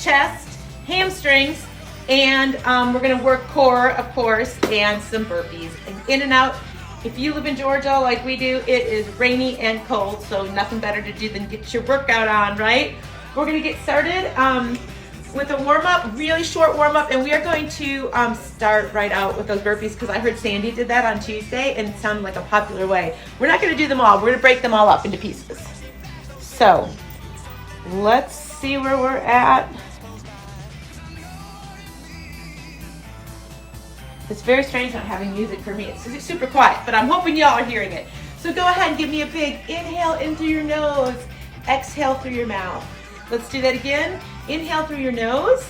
chest, hamstrings, and we're gonna work core, of course, and some burpees. And in and out. If you live in Georgia like we do, it is rainy and cold, so nothing better to do than get your workout on, right? We're gonna get started with a warm-up, really short warm-up, and we are going to start right out with those burpees because I heard Sandy did that on Tuesday and it sounded like a popular way. We're not gonna do them all, we're gonna break them all up into pieces. So, let's see where we're at. It's very strange not having music for me. It's super quiet, but I'm hoping y'all are hearing it. So go ahead and give me a big inhale in through your nose, exhale through your mouth. Let's do that again. Inhale through your nose,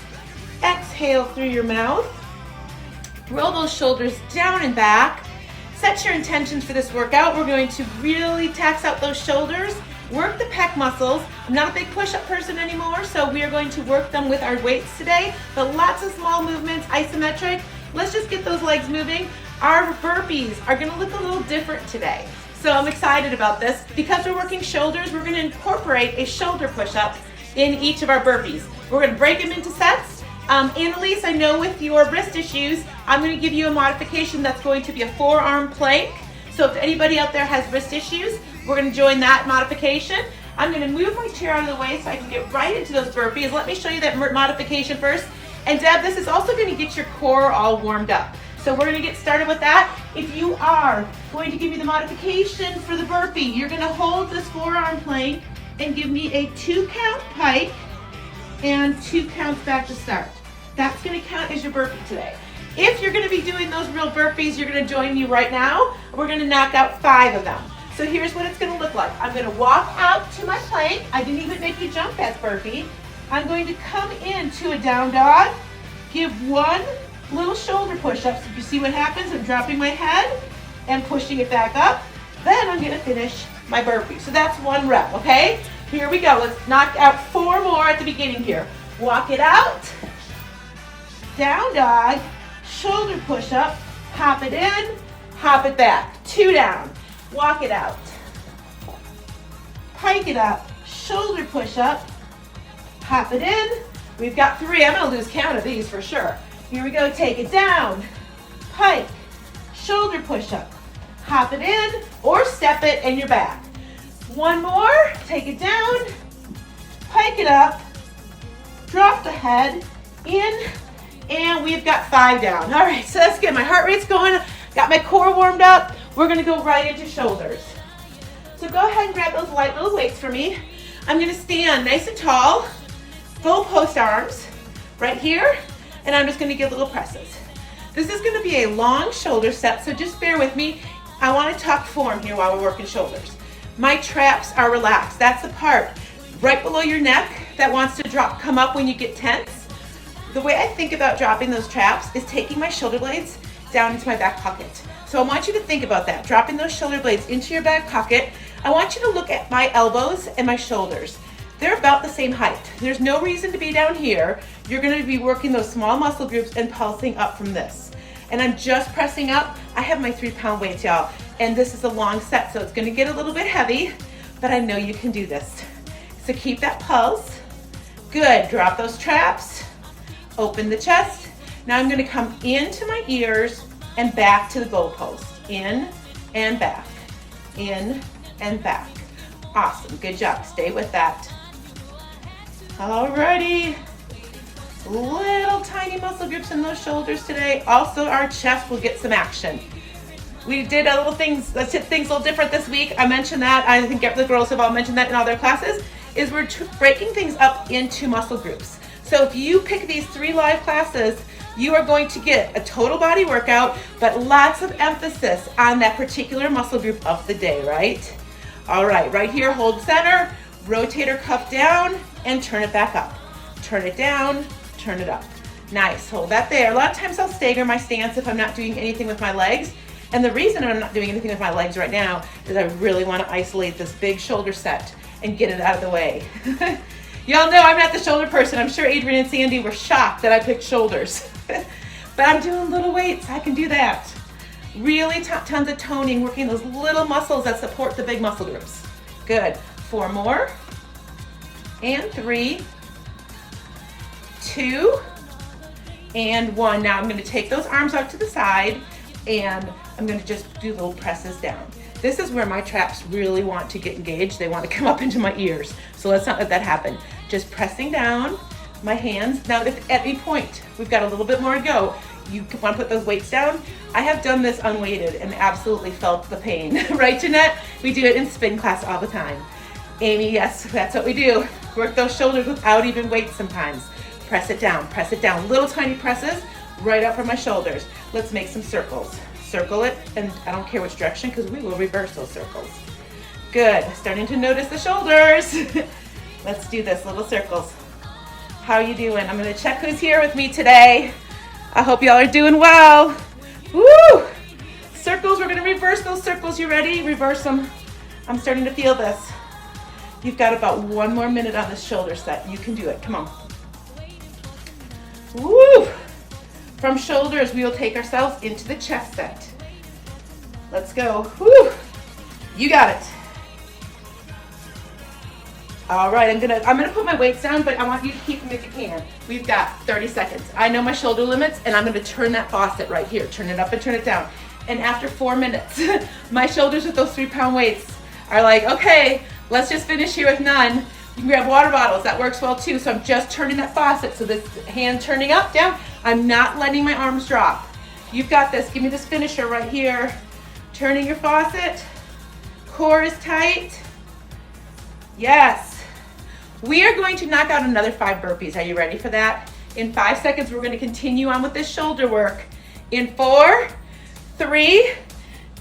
exhale through your mouth. Roll those shoulders down and back. Set your intentions for this workout. We're going to really tax out those shoulders, work the pec muscles. I'm not a big push-up person anymore, so we are going to work them with our weights today, but lots of small movements, isometric. Let's just get those legs moving. Our burpees are gonna look a little different today. So I'm excited about this. Because we're working shoulders, we're gonna incorporate a shoulder push-up in each of our burpees. We're gonna break them into sets. Annalise, I know with your wrist issues, I'm gonna give you a modification that's going to be a forearm plank. So if anybody out there has wrist issues, we're gonna join that modification. I'm gonna move my chair out of the way so I can get right into those burpees. Let me show you that modification first. And Deb, this is also going to get your core all warmed up. So we're going to get started with that. If you are going to give me the modification for the burpee, you're going to hold this forearm plank and give me a 2-count pike and 2 counts back to start. That's going to count as your burpee today. If you're going to be doing those real burpees, you're going to join me right now. We're going to knock out 5 of them. So here's what it's going to look like. I'm going to walk out to my plank. I didn't even make you jump that burpee. I'm going to come into a down dog, give 1 little shoulder push-up. So you see what happens? I'm dropping my head and pushing it back up. Then I'm going to finish my burpee. So that's 1 rep, okay? Here we go. Let's knock out 4 more at the beginning here. Walk it out, down dog, shoulder push-up, hop it in, hop it back. 2 down. Walk it out. Pike it up, shoulder push-up, hop it in. We've got 3. I'm going to lose count of these for sure. Here we go. Take it down. Pike. Shoulder push-up. Hop it in or step it and you're back. 1 more. Take it down. Pike it up. Drop the head. In. And we've got 5 down. All right. So that's good. My heart rate's going. Got my core warmed up. We're going to go right into shoulders. So go ahead and grab those light little weights for me. I'm going to stand nice and tall. Goal post arms right here, and I'm just going to give little presses. This is going to be a long shoulder set, so just bear with me. I want to tuck form here while we're working shoulders. My traps are relaxed. That's the part right below your neck that wants to come up when you get tense. The way I think about dropping those traps is taking my shoulder blades down into my back pocket. So I want you to think about that, dropping those shoulder blades into your back pocket. I want you to look at my elbows and my shoulders. They're about the same height. There's no reason to be down here. You're going to be working those small muscle groups and pulsing up from this. And I'm just pressing up. I have my 3-pound weights, y'all. And this is a long set, so it's going to get a little bit heavy, but I know you can do this. So keep that pulse. Good. Drop those traps. Open the chest. Now I'm going to come into my ears and back to the goalpost. In and back. In and back. Awesome. Good job. Stay with that. Alrighty, little tiny muscle groups in those shoulders today. Also, our chest will get some action. We did a little things, let's hit things a little different this week. I mentioned that, I think the girls have all mentioned that in all their classes, is we're breaking things up into muscle groups. So if you pick these 3 live classes, you are going to get a total body workout, but lots of emphasis on that particular muscle group of the day, right? All right here, hold center, rotator cuff down, and turn it back up. Turn it down, turn it up. Nice, hold that there. A lot of times I'll stagger my stance if I'm not doing anything with my legs. And the reason I'm not doing anything with my legs right now is I really want to isolate this big shoulder set and get it out of the way. Y'all know I'm not the shoulder person. I'm sure Adrian and Sandy were shocked that I picked shoulders. But I'm doing little weights, I can do that. Really tons of toning, working those little muscles that support the big muscle groups. Good, 4 more. And 3. 2, and 1. Now I'm going to take those arms out to the side, and I'm going to just do little presses down. This is where my traps really want to get engaged. They want to come up into my ears. So let's not let that happen. Just pressing down my hands. Now, if at any point we've got a little bit more to go, you want to put those weights down. I have done this unweighted and absolutely felt the pain. Right, Jeanette? We do it in spin class all the time. Amy, yes, that's what we do. Work those shoulders without even weights sometimes. Press it down, little tiny presses right up from my shoulders. Let's make some circles. Circle it, and I don't care which direction because we will reverse those circles. Good, starting to notice the shoulders. Let's do this, little circles. How are you doing? I'm gonna check who's here with me today. I hope y'all are doing well. Woo! Circles, we're gonna reverse those circles. You ready? Reverse them. I'm starting to feel this. You've got about 1 more minute on this shoulder set. You can do it, come on. Woo! From shoulders, we will take ourselves into the chest set. Let's go. Woo! You got it. All right, I'm gonna put my weights down, but I want you to keep them if you can. We've got 30 seconds. I know my shoulder limits, and I'm gonna turn that faucet right here. Turn it up and turn it down. And after 4 minutes, my shoulders with those 3-pound weights are like, okay, let's just finish here with none. You can grab water bottles, that works well too. So I'm just turning that faucet. So this hand turning up, down. I'm not letting my arms drop. You've got this, give me this finisher right here. Turning your faucet, core is tight. Yes. We are going to knock out another 5 burpees. Are you ready for that? In 5 seconds, we're gonna continue on with this shoulder work. In 4, 3,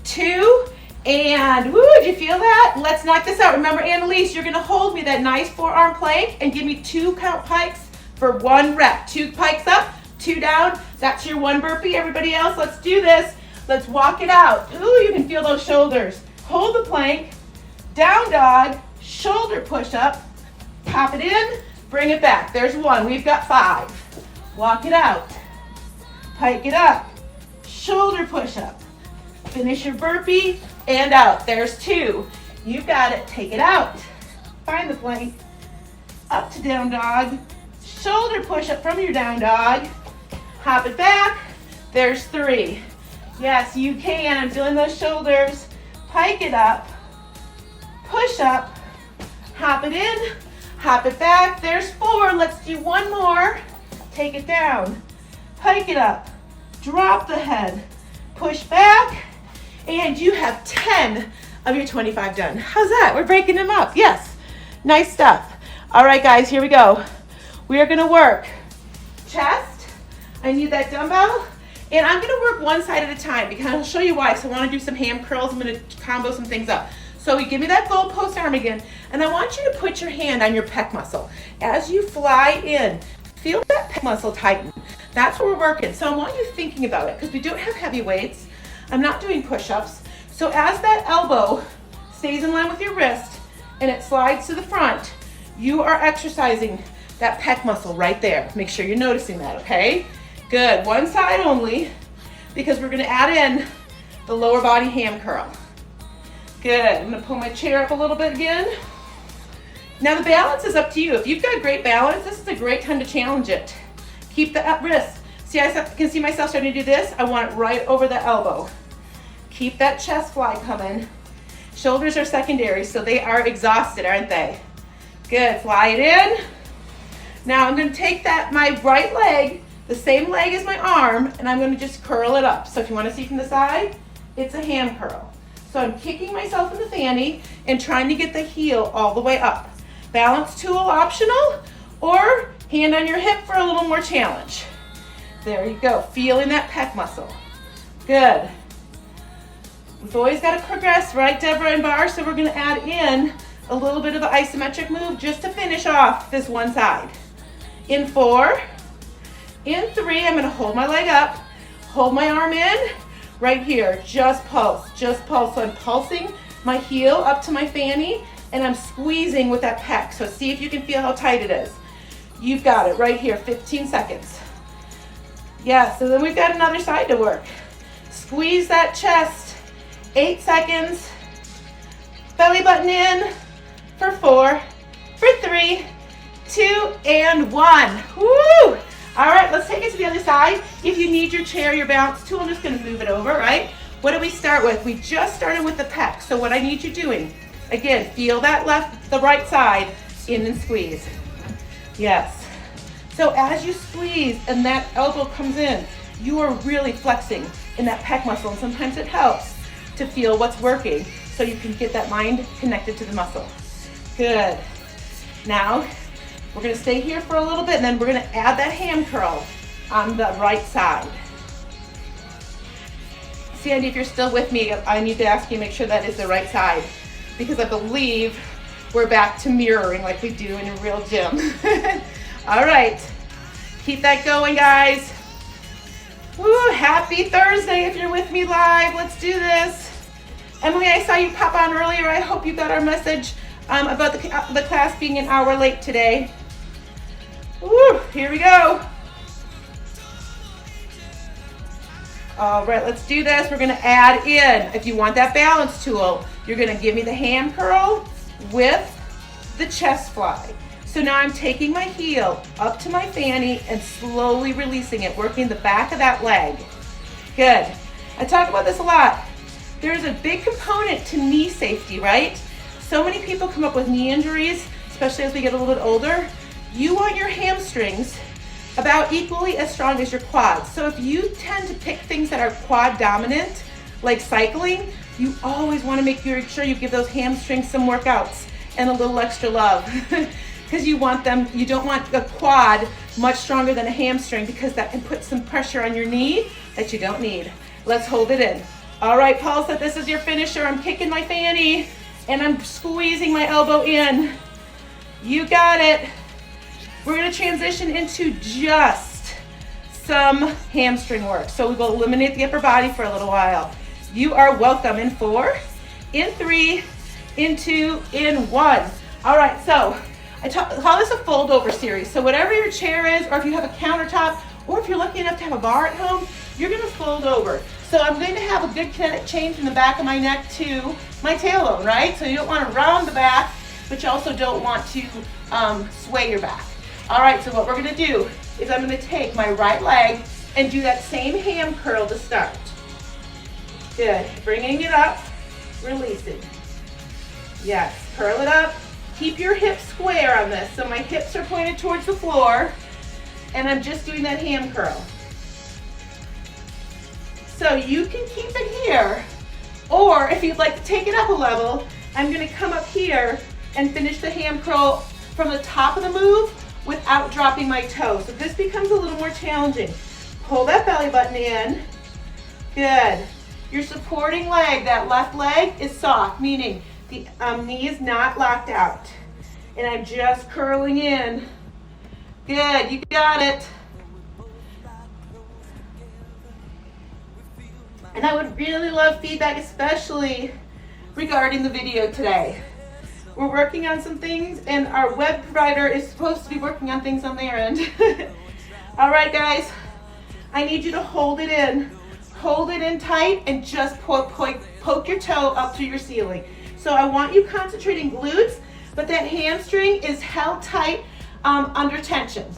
2, and woo, did you feel that? Let's knock this out. Remember, Annalise, you're gonna hold me that nice forearm plank and give me 2 count pikes for 1 rep. 2 pikes up, 2 down. That's your 1 burpee. Everybody else, let's do this. Let's walk it out. Ooh, you can feel those shoulders. Hold the plank, down dog, shoulder push up, pop it in, bring it back. There's 1, we've got 5. Walk it out, pike it up, shoulder push up. Finish your burpee and out. There's 2. You've got it. Take it out. Find the plank. Up to down dog. Shoulder push up from your down dog. Hop it back. There's 3. Yes, you can. I'm feeling those shoulders. Pike it up. Push up. Hop it in. Hop it back. There's 4. Let's do 1 more. Take it down. Pike it up. Drop the head. Push back. And you have 10 of your 25 done. How's that? We're breaking them up. Yes. Nice stuff. All right, guys, here we go. We are going to work chest. I need that dumbbell. And I'm going to work one side at a time because I'll show you why. So I want to do some ham curls. I'm going to combo some things up. So you give me that goal post arm again. And I want you to put your hand on your pec muscle. As you fly in, feel that pec muscle tighten. That's what we're working. So I want you thinking about it because we don't have heavy weights. I'm not doing push-ups. So as that elbow stays in line with your wrist and it slides to the front, you are exercising that pec muscle right there. Make sure you're noticing that, okay? Good, 1 side only because we're gonna add in the lower body ham curl. Good, I'm gonna pull my chair up a little bit again. Now the balance is up to you. If you've got great balance, this is a great time to challenge it. Keep the wrist. See, I can see myself starting to do this. I want it right over the elbow. Keep that chest fly coming. Shoulders are secondary, so they are exhausted, aren't they? Good, fly it in. Now I'm gonna take my right leg, the same leg as my arm, and I'm gonna just curl it up. So if you wanna see from the side, it's a ham curl. So I'm kicking myself in the fanny and trying to get the heel all the way up. Balance tool optional, or hand on your hip for a little more challenge. There you go, feeling that pec muscle. Good. We've always got to progress, right, Deborah and Barre? So we're going to add in a little bit of an isometric move just to finish off this one side. In 4, in 3, I'm going to hold my leg up, hold my arm in, right here, just pulse, just pulse. So I'm pulsing my heel up to my fanny, and I'm squeezing with that pec. So see if you can feel how tight it is. You've got it right here, 15 seconds. Yeah, so then we've got another side to work. Squeeze that chest. 8 seconds, belly button in for 4, for 3, 2, and 1. Woo! All right, let's take it to the other side. If you need your chair, your balance tool, I'm just gonna move it over, right? What do we start with? We just started with the pec. So what I need you doing, again, feel that the right side, in and squeeze. Yes. So as you squeeze and that elbow comes in, you are really flexing in that pec muscle, and sometimes it helps to feel what's working so you can get that mind connected to the muscle. Good. Now, we're gonna stay here for a little bit, and then we're gonna add that hand curl on the right side. Sandy, if you're still with me, I need to ask you to make sure that is the right side, because I believe we're back to mirroring like we do in a real gym. All right, keep that going, guys. Woo, happy Thursday if you're with me live. Let's do this. Emily, I saw you pop on earlier. I hope you got our message about the class being an hour late today. Woo, here we go. All right, let's do this. We're gonna add in, if you want that balance tool, you're gonna give me the hand curl with the chest fly. So now I'm taking my heel up to my fanny and slowly releasing it, working the back of that leg. Good. I talk about this a lot. There's a big component to knee safety, right? So many people come up with knee injuries, especially as we get a little bit older. You want your hamstrings about equally as strong as your quads. So if you tend to pick things that are quad dominant, like cycling, you always want to make sure you give those hamstrings some workouts and a little extra love. Because you don't want a quad much stronger than a hamstring, because that can put some pressure on your knee that you don't need. Let's hold it in. All right, Paul said this is your finisher. I'm kicking my fanny and I'm squeezing my elbow in. You got it. We're gonna transition into just some hamstring work. So we will eliminate the upper body for a little while. You are welcome. In 4, in 3, in 2, in 1. All right, so I call this a fold over series. So whatever your chair is, or if you have a countertop, or if you're lucky enough to have a bar at home, you're gonna fold over. So I'm going to have a good kinetic change from the back of my neck to my tailbone, right? So you don't want to round the back, but you also don't want to sway your back. All right, so what we're gonna do is I'm gonna take my right leg and do that same ham curl to start. Good, bringing it up, releasing. Yes, curl it up. Keep your hips square on this. So my hips are pointed towards the floor, and I'm just doing that ham curl. So you can keep it here, or if you'd like to take it up a level, I'm gonna come up here and finish the ham curl from the top of the move without dropping my toe. So this becomes a little more challenging. Pull that belly button in. Good. Your supporting leg, that left leg, is soft, meaning the knee is not locked out. And I'm just curling in. Good, you got it. And I would really love feedback, especially regarding the video today. We're working on some things, and our web provider is supposed to be working on things on their end. All right, guys, I need you to hold it in. Hold it in tight and just poke your toe up to your ceiling. So I want you concentrating glutes, but that hamstring is held tight under tension.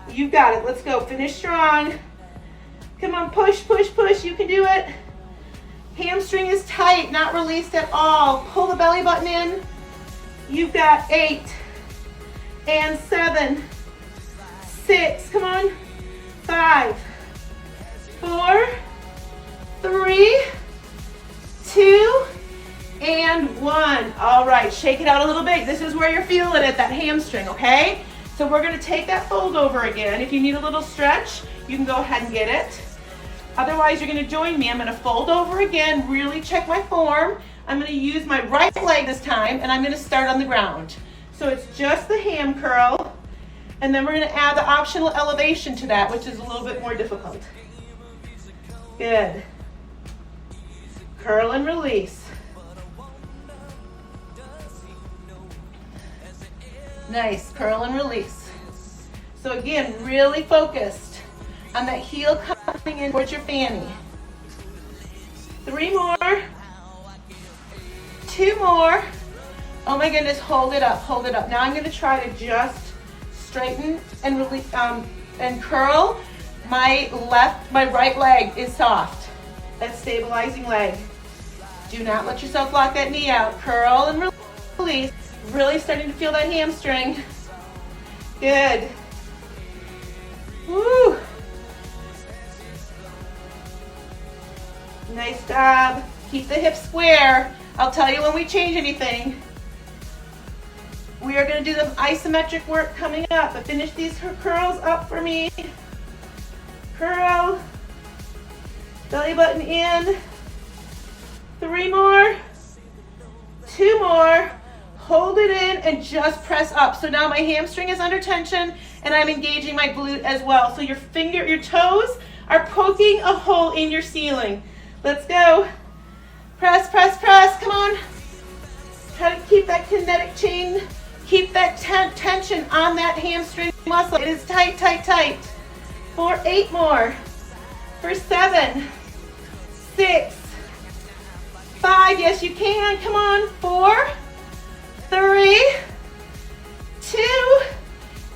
You got it. Let's go. Finish strong. Come on, push, push, push. You can do it. Hamstring is tight, not released at all. Pull the belly button in. You've got 8 and 7, 6, come on, 5, 4, 3, 2, and 1. All right, shake it out a little bit. This is where you're feeling it, that hamstring, okay? So we're gonna take that fold over again. If you need a little stretch, you can go ahead and get it. Otherwise, you're gonna join me. I'm gonna fold over again, really check my form. I'm gonna use my right leg this time, and I'm gonna start on the ground. So it's just the ham curl, and then we're gonna add the optional elevation to that, which is a little bit more difficult. Good. Curl and release. Nice, curl and release. So again, really focused on that heel coming in towards your fanny. 3 more. 2 more. Oh my goodness, hold it up, hold it up. Now I'm gonna try to just straighten and release, and curl, my right leg is soft. That stabilizing leg. Do not let yourself lock that knee out. Curl and release. Really starting to feel that hamstring. Good. Woo. Nice job. Keep the hips square. I'll tell you when we change anything. We are going to do the isometric work coming up, but finish these curls up for me. Curl. Belly button in. 3 more. 2 more. Hold it in and just press up. So now my hamstring is under tension and I'm engaging my glute as well. So your toes are poking a hole in your ceiling. Let's go. Press, press, press. Come on. Try to keep that kinetic chain. Keep that tension on that hamstring muscle. It is tight, tight, tight. For 8 more. For 7, 6, 5. Yes, you can. Come on. 4, 3, 2,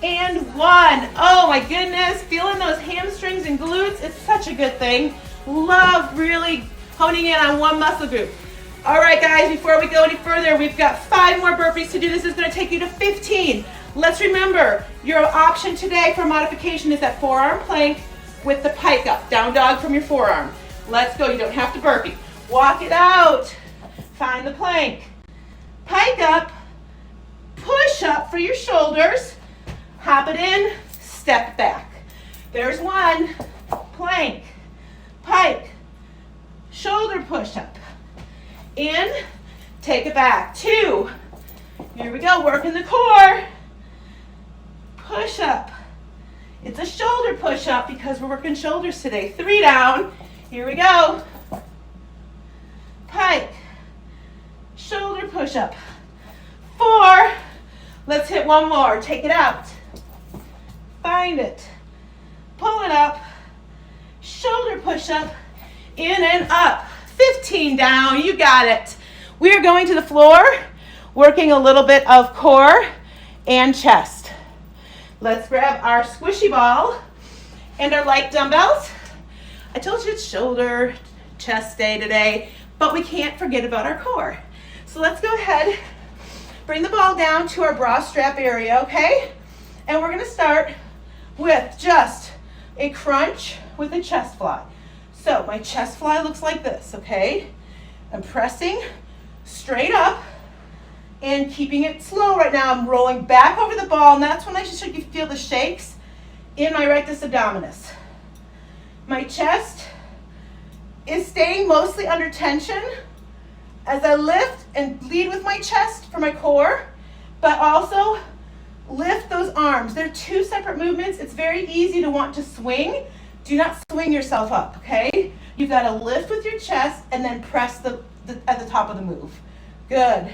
and 1. Oh my goodness. Feeling those hamstrings and glutes. It's such a good thing. Love really honing in on one muscle group. All right, guys, before we go any further, we've got 5 more burpees to do. This is going to take you to 15. Let's remember, your option today for modification is that forearm plank with the pike up, down dog from your forearm. Let's go. You don't have to burpee. Walk it out. Find the plank. Pike up. Push up for your shoulders. Hop it in. Step back. There's 1. Plank. Pike. Shoulder push up. In. Take it back. 2. Here we go. Working the core. Push up. It's a shoulder push up because we're working shoulders today. 3 down. Here we go. Pike. Shoulder push up. 4. Let's hit 1 more. Take it out. Find it. Pull it up. Shoulder push up. In and up. 15 down. You got it. We are going to the floor, working a little bit of core and chest. Let's grab our squishy ball and our light dumbbells. I told you it's shoulder, chest day today, but we can't forget about our core. So let's go ahead, bring the ball down to our bra strap area, okay? And we're gonna start with just a crunch with a chest fly. So my chest fly looks like this, okay? I'm pressing straight up and keeping it slow right now. I'm rolling back over the ball, and that's when I should feel the shakes in my rectus abdominis. My chest is staying mostly under tension as I lift and lead with my chest for my core, but also lift those arms. They're 2 separate movements. It's very easy to want to swing. Do not swing yourself up, okay? You've got to lift with your chest and then press at the top of the move. Good.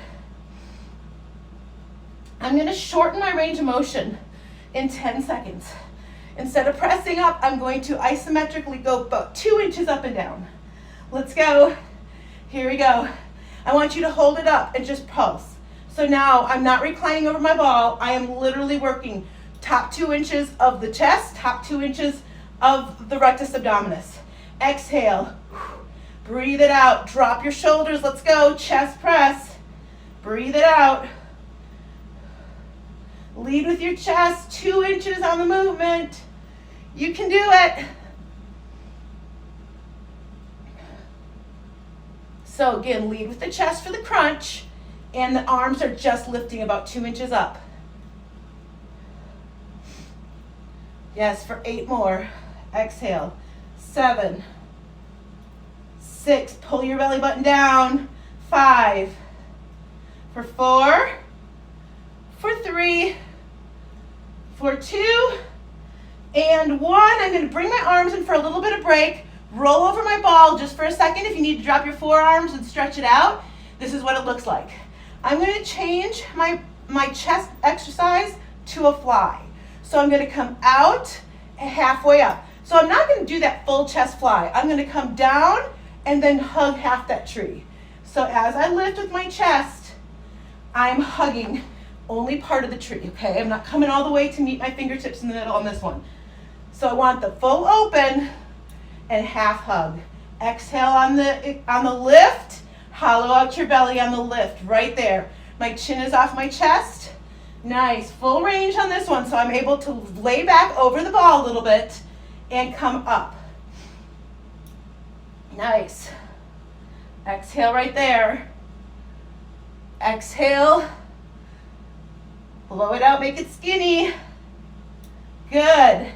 I'm going to shorten my range of motion in 10 seconds. Instead of pressing up, I'm going to isometrically go about 2 inches up and down. Let's go. Here we go. I want you to hold it up and just pulse. So now I'm not reclining over my ball. I am literally working top 2 inches of the chest, top 2 inches of the rectus abdominis. Exhale. Breathe it out. Drop your shoulders. Let's go. Chest press. Breathe it out. Lead with your chest. 2 inches on the movement. You can do it. So again, lead with the chest for the crunch, and the arms are just lifting about 2 inches up. Yes, for 8 more. Exhale. 7, 6, pull your belly button down. 5, for 4, for 3, for 2, and 1. I'm going to bring my arms in for a little bit of break. Roll over my ball just for a second. If you need to drop your forearms and stretch it out, this is what it looks like. I'm going to change my chest exercise to a fly. So I'm going to come out and halfway up. So I'm not going to do that full chest fly. I'm going to come down and then hug half that tree. So as I lift with my chest, I'm hugging only part of the tree, okay? I'm not coming all the way to meet my fingertips in the middle on this one. So I want the full open and half hug. Exhale on the lift, hollow out your belly on the lift, right there. My chin is off my chest. Nice, full range on this one, so I'm able to lay back over the ball a little bit and come up. Nice. Exhale right there. Exhale. Blow it out, make it skinny. Good.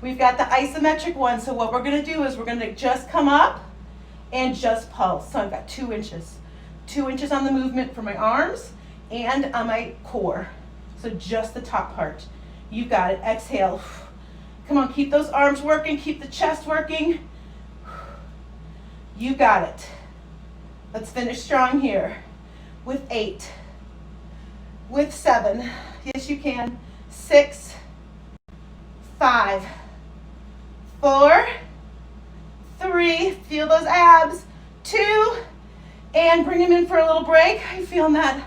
We've got the isometric one, so what we're gonna do is we're gonna just come up and just pulse. So I've got 2 inches. 2 inches on the movement for my arms and on my core. So just the top part. You got it, exhale. Come on, keep those arms working, keep the chest working. You got it. Let's finish strong here with 8, with 7, yes you can, 6, 5, 4, 3, feel those abs, 2, and bring them in for a little break. I'm feeling that.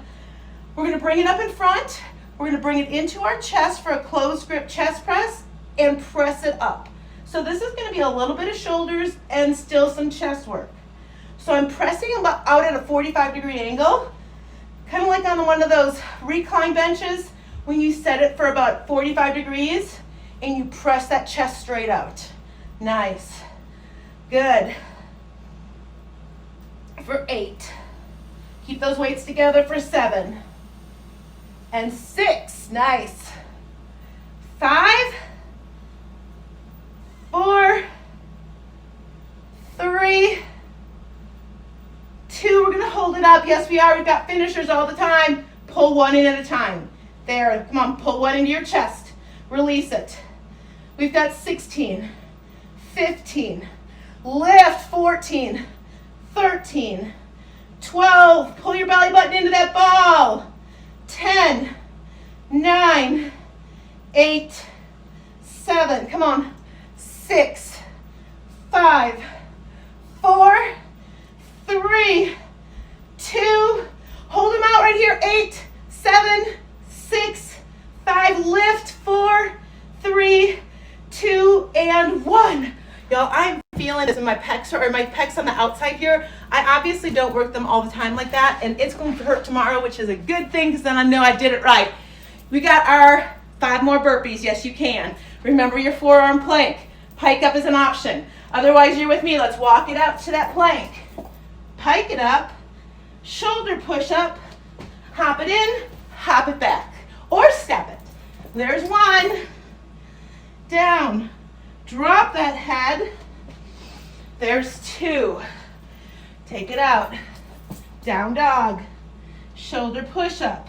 We're gonna bring it up in front, we're gonna bring it into our chest for a closed grip chest press and press it up. So this is gonna be a little bit of shoulders and still some chest work. So I'm pressing out at a 45-degree angle, kind of like on one of those recline benches when you set it for about 45 degrees and you press that chest straight out. Nice. Good. For 8. Keep those weights together for 7. And 6. Nice. 5, 4, 3, 2, we're gonna hold it up. Yes, we are. We've got finishers all the time. Pull one in at a time. There, come on, pull one into your chest. Release it. We've got 16, 15, lift, 14, 13, 12, pull your belly button into that ball. 10, 9, 8, 7, come on, 6, 5, 4, 3, 2, hold them out right here, 8, 7, 6, 5, lift, 4, 3, 2, and 1. Y'all, I'm feeling this in my pecs, or my pecs on the outside here. I obviously don't work them all the time like that, and it's going to hurt tomorrow, which is a good thing because then I know I did it right. We got our 5 more burpees. Yes, you can. Remember your forearm plank. Pike up is an option. Otherwise, you're with me. Let's walk it out to that plank. Pike it up, shoulder push up, hop it in, hop it back, or step it. There's 1. Down. Drop that head. There's 2. Take it out. Down dog. Shoulder push up.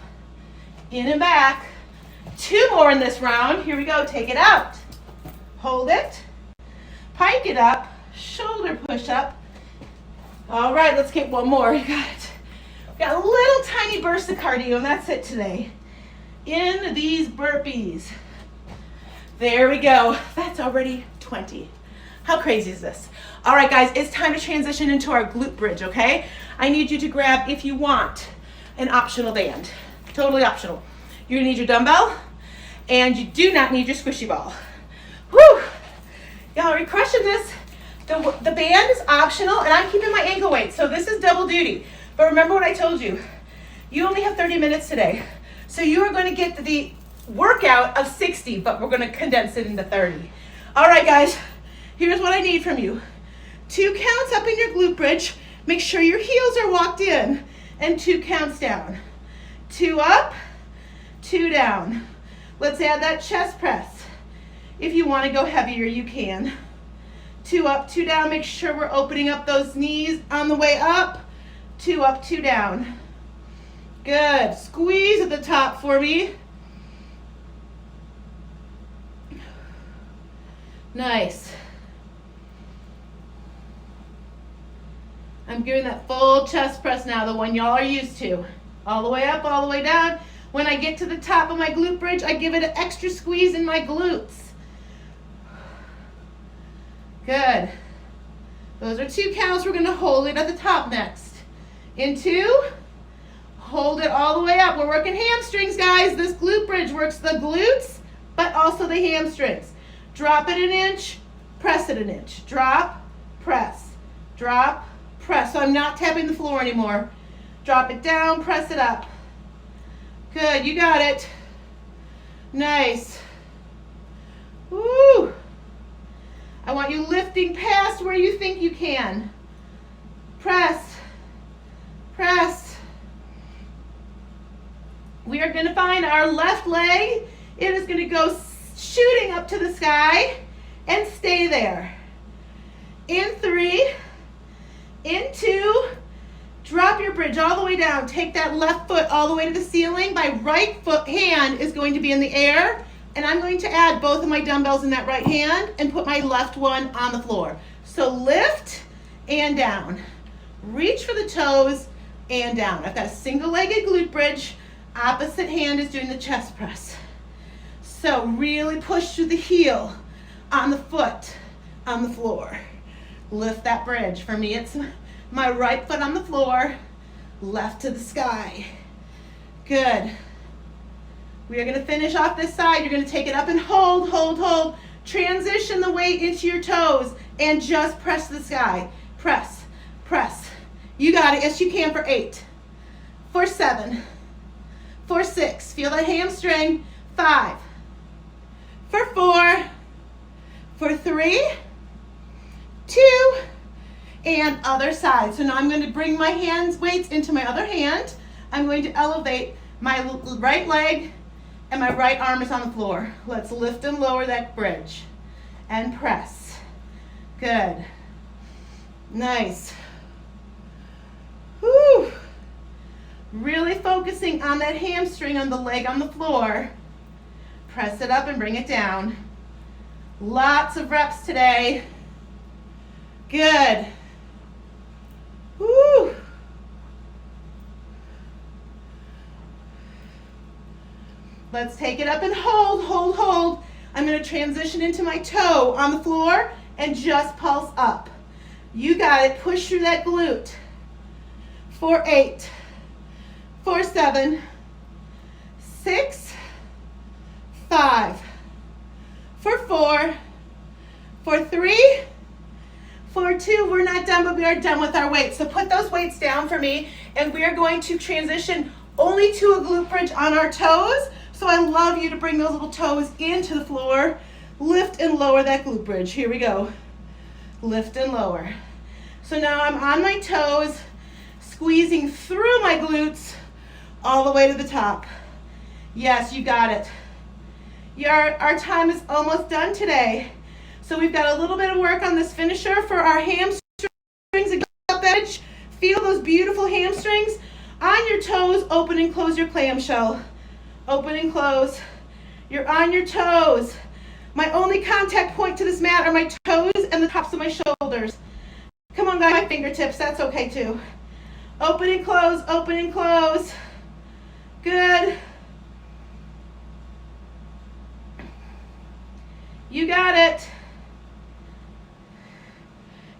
In and back. 2 more in this round. Here we go. Take it out. Hold it. Pike it up. Shoulder push up. All right, let's get 1 more. You got it. We got a little tiny burst of cardio, and that's it today. In these burpees. There we go. That's already 20. How crazy is this? All right, guys, it's time to transition into our glute bridge, okay? I need you to grab, if you want, an optional band. Totally optional. You're gonna need your dumbbell, and you do not need your squishy ball. Whew! Y'all, are we crushing this? The band is optional, and I'm keeping my ankle weight, so this is double duty. But remember what I told you. You only have 30 minutes today. So you are gonna get the workout of 60, but we're gonna condense it into 30. All right, guys, here's what I need from you. 2 counts up in your glute bridge. Make sure your heels are walked in, and 2 counts down. 2 up, 2 down. Let's add that chest press. If you wanna go heavier, you can. 2 up, 2 down. Make sure we're opening up those knees on the way up. 2 up, 2 down. Good. Squeeze at the top for me. Nice. I'm giving that full chest press now, the one y'all are used to. All the way up, all the way down. When I get to the top of my glute bridge, I give it an extra squeeze in my glutes. Good. Those are 2 counts. We're going to hold it at the top next. In 2, Hold it all the way up. We're working hamstrings, guys. This glute bridge works the glutes, but also the hamstrings. Drop it an inch, press it an inch. Drop, press, drop, press. So I'm not tapping the floor anymore. Drop it down, press it up. Good, you got it. Nice. Woo! I want you lifting past where you think you can. Press, press. We are going to find our left leg. It is going to go shooting up to the sky and stay there. In 3, in 2, drop your bridge all the way down. Take that left foot all the way to the ceiling. My right foot hand is going to be in the air, and I'm going to add both of my dumbbells in that right hand and put my left one on the floor. So lift and down. Reach for the toes and down. I've got a single-legged glute bridge. Opposite hand is doing the chest press. So really push through the heel on the foot on the floor. Lift that bridge. For me, it's my right foot on the floor, left to the sky. Good. We are going to finish off this side. You're going to take it up and hold, hold, hold. Transition the weight into your toes and just press to the sky. Press, press. You got it. Yes, you can for 8, for 7, for 6. Feel that hamstring. 5, for 4, for 3, 2, and other side. So now I'm going to bring my hands weights into my other hand. I'm going to elevate my right leg and my right arm is on the floor. Let's lift and lower that bridge and press. Good. Nice. Whew. Really focusing on that hamstring on the leg on the floor. Press it up and bring it down. Lots of reps today. Good. Woo. Let's take it up and hold, hold, hold. I'm going to transition into my toe on the floor and just pulse up. You got it. Push through that glute. For 8, for 7, 6, 5, for 4, for 3, for 2. We're not done, but we are done with our weights. So put those weights down for me, and we are going to transition only to a glute bridge on our toes. So I love you to bring those little toes into the floor. Lift and lower that glute bridge. Here we go. Lift and lower. So now I'm on my toes, squeezing through my glutes all the way to the top. Yes, you got it. Our time is almost done today. So we've got a little bit of work on this finisher for our hamstrings. Feel those beautiful hamstrings. On your toes, open and close your clamshell. Open and close. You're on your toes. My only contact point to this mat are my toes and the tops of my shoulders. Come on, guys, my fingertips, that's okay too. Open and close, open and close. Good. You got it.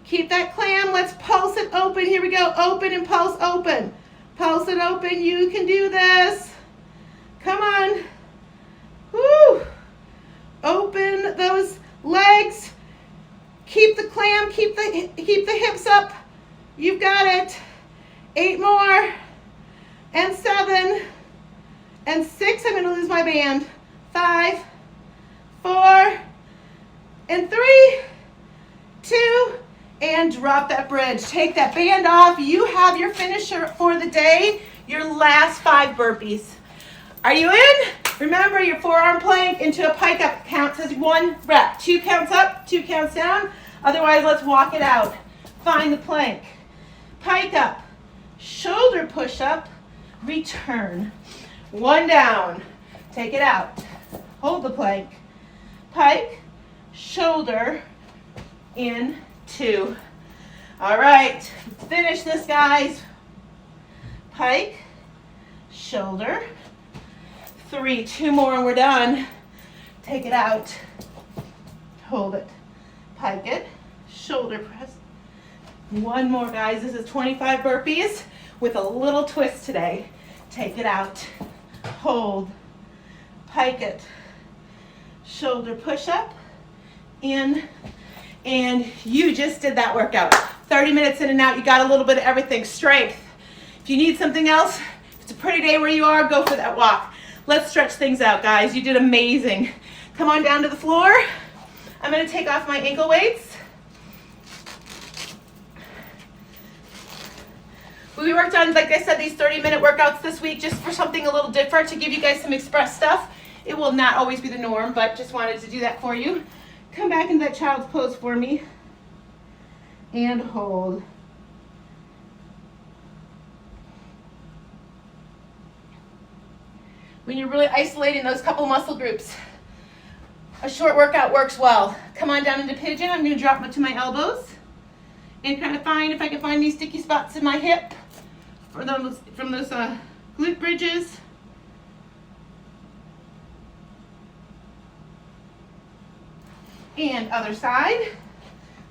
Keep that clam. Let's pulse it open. Here we go. Open and pulse open. Pulse it open. You can do this. Come on. Woo. Open those legs. Keep the clam. Keep the hips up. You've got it. 8 more. And 7. And 6. I'm going to lose my band. 5, 4, and 3, 2, and drop that bridge. Take that band off. You have your finisher for the day, your last 5 burpees. Are you in? Remember, your forearm plank into a pike up counts as 1 rep. 2 counts up, 2 counts down. Otherwise, let's walk it out. Find the plank. Pike up, shoulder push up, return. 1 down. Take it out. Hold the plank. Pike, shoulder, in, 2. All right, finish this, guys. Pike, shoulder, 3. 2 more and we're done. Take it out. Hold it. Pike it. Shoulder press. 1 more, guys. This is 25 burpees with a little twist today. Take it out. Hold. Pike it. Shoulder push-up. In. And you just did that workout. 30 minutes in and out. You got a little bit of everything. Strength. If you need something else, if it's a pretty day where you are, go for that walk. Let's stretch things out, guys. You did amazing. Come on down to the floor. I'm going to take off my ankle weights. We worked on, like I said, these 30-minute workouts this week just for something a little different to give you guys some express stuff. It will not always be the norm, but just wanted to do that for you. Come back into that child's pose for me. And hold. When you're really isolating those couple muscle groups, a short workout works well. Come on down into pigeon. I'm going to drop to my elbows and kind of find if I can find these sticky spots in my hip from those glute bridges. And other side.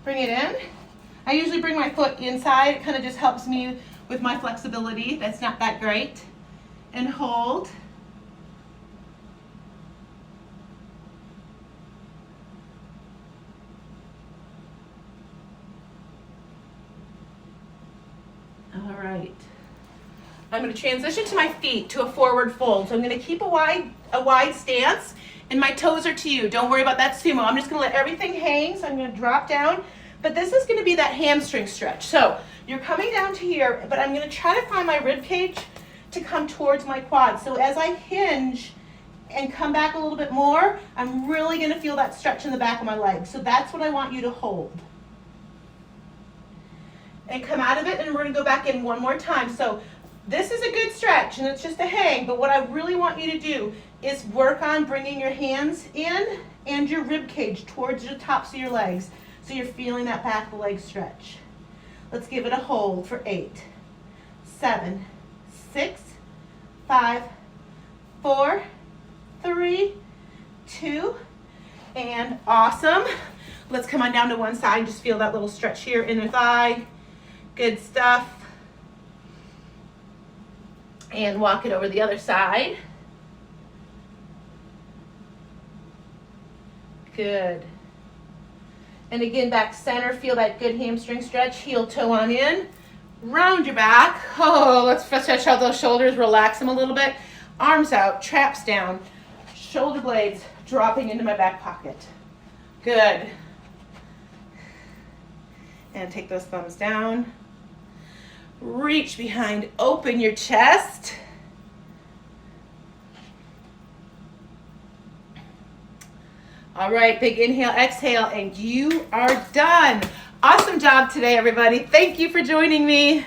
Bring it in. I usually bring my foot inside. It kind of just helps me with my flexibility. That's not that great. And hold. All right. I'm going to transition to my feet to a forward fold. So I'm going to keep a wide stance, and my toes are to you. Don't worry about that sumo. I'm just going to let everything hang. So I'm going to drop down, but this is going to be that hamstring stretch. So you're coming down to here, but I'm going to try to find my rib cage to come towards my quads. So as I hinge and come back a little bit more, I'm really going to feel that stretch in the back of my legs. So that's what I want you to hold. And come out of it, and we're going to go back in one more time. So this is a good stretch, and it's just a hang, but what I really want you to do is work on bringing your hands in and your rib cage towards the tops of your legs, so you're feeling that back of the leg stretch. Let's give it a hold for 8, 7, 6, 5, 4, 3, 2, and awesome. Let's come on down to one side. Just feel that little stretch here, inner thigh. Good stuff. And walk it over the other side. Good. And again, back center, feel that good hamstring stretch, heel toe on in. Round your back. Oh, let's stretch out those shoulders, relax them a little bit. Arms out, traps down, shoulder blades dropping into my back pocket. Good. And take those thumbs down. Reach behind, open your chest. All right, big inhale, exhale, and you are done. Awesome job today, everybody. Thank you for joining me.